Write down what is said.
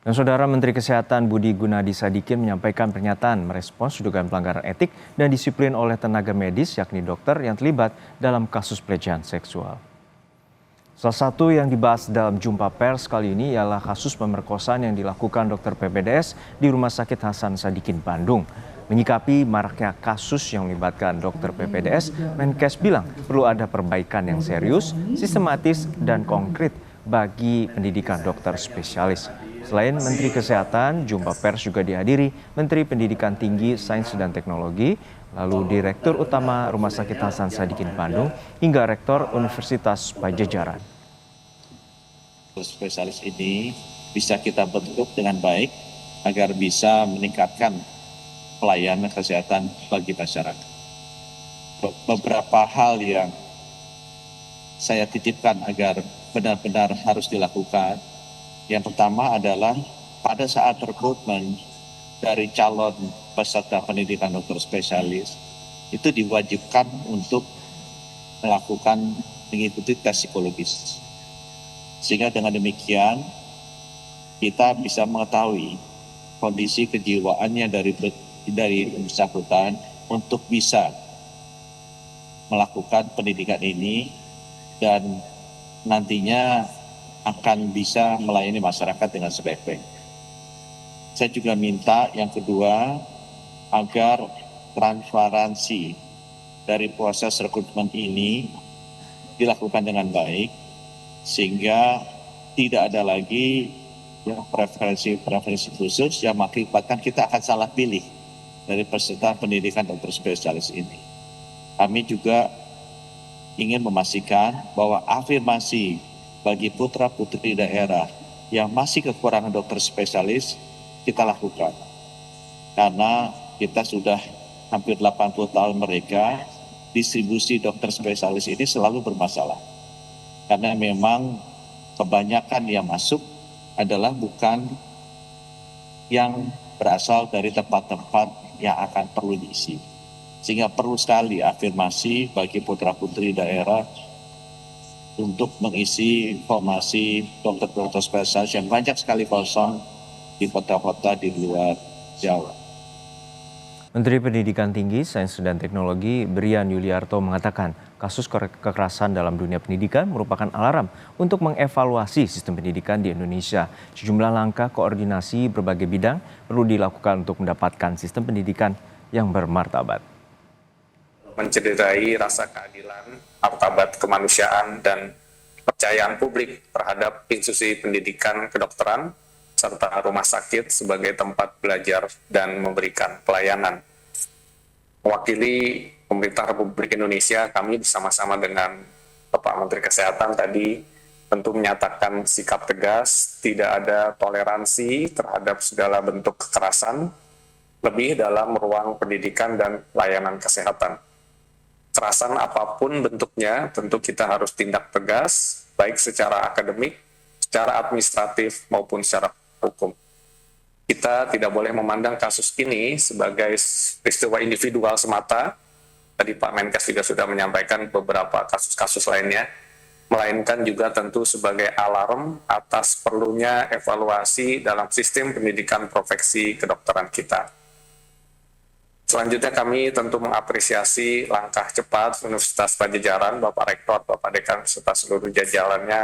Dan Saudara Menteri Kesehatan Budi Gunadi Sadikin menyampaikan pernyataan merespons dugaan pelanggaran etik dan disiplin oleh tenaga medis yakni dokter yang terlibat dalam kasus pelecehan seksual. Salah satu yang dibahas dalam jumpa pers kali ini ialah kasus pemerkosaan yang dilakukan dokter PPDS di Rumah Sakit Hasan Sadikin, Bandung. Menyikapi maraknya kasus yang melibatkan dokter PPDS, Menkes bilang perlu ada perbaikan yang serius, sistematis, dan konkret bagi pendidikan dokter spesialis. Selain Menteri Kesehatan, jumpa pers juga dihadiri Menteri Pendidikan Tinggi, Sains dan Teknologi, lalu Direktur Utama Rumah Sakit Hasan Sadikin Bandung, hingga Rektor Universitas Pajajaran. Spesialis ini bisa kita bentuk dengan baik agar bisa meningkatkan pelayanan kesehatan bagi masyarakat. Beberapa hal yang saya titipkan agar benar-benar harus dilakukan. Yang pertama adalah pada saat rekrutmen dari calon peserta pendidikan dokter spesialis itu diwajibkan untuk mengikuti tes psikologis. Sehingga dengan demikian kita bisa mengetahui kondisi kejiwaannya dari bersangkutan untuk bisa melakukan pendidikan ini dan nantinya akan bisa melayani masyarakat dengan sebaik-baiknya. Saya juga minta yang kedua agar transparansi dari proses rekrutmen ini dilakukan dengan baik sehingga tidak ada lagi yang preferensi khusus yang mengakibatkan kita akan salah pilih dari peserta pendidikan dokter spesialis ini. Kami juga ingin memastikan bahwa afirmasi bagi putra-putri daerah yang masih kekurangan dokter spesialis kita lakukan. Karena kita sudah hampir 80 tahun mereka, distribusi dokter spesialis ini selalu bermasalah. Karena memang kebanyakan yang masuk adalah bukan yang berasal dari tempat-tempat yang akan perlu diisi. Sehingga perlu sekali afirmasi bagi putra-putri daerah untuk mengisi formasi dokter-dokter spesialis yang banyak sekali kosong di kota-kota di luar Jawa. Menteri Pendidikan Tinggi, Sains dan Teknologi Brian Yuliarto mengatakan kasus kekerasan dalam dunia pendidikan merupakan alarm untuk mengevaluasi sistem pendidikan di Indonesia. Sejumlah langkah koordinasi berbagai bidang perlu dilakukan untuk mendapatkan sistem pendidikan yang bermartabat. Mencederai rasa keadilan, martabat kemanusiaan, dan kepercayaan publik terhadap institusi pendidikan kedokteran, serta rumah sakit sebagai tempat belajar dan memberikan pelayanan. Mewakili pemerintah Republik Indonesia, kami bersama-sama dengan Bapak Menteri Kesehatan tadi tentu menyatakan sikap tegas, tidak ada toleransi terhadap segala bentuk kekerasan, lebih dalam ruang pendidikan dan layanan kesehatan. Kekerasan apapun bentuknya, tentu kita harus tindak tegas, baik secara akademik, secara administratif, maupun secara hukum. Kita tidak boleh memandang kasus ini sebagai peristiwa individual semata. Tadi Pak Menkes juga sudah menyampaikan beberapa kasus-kasus lainnya, melainkan juga tentu sebagai alarm atas perlunya evaluasi dalam sistem pendidikan profesi kedokteran kita. Selanjutnya kami tentu mengapresiasi langkah cepat Universitas Pajajaran, Bapak Rektor, Bapak Dekan, serta seluruh jajarannya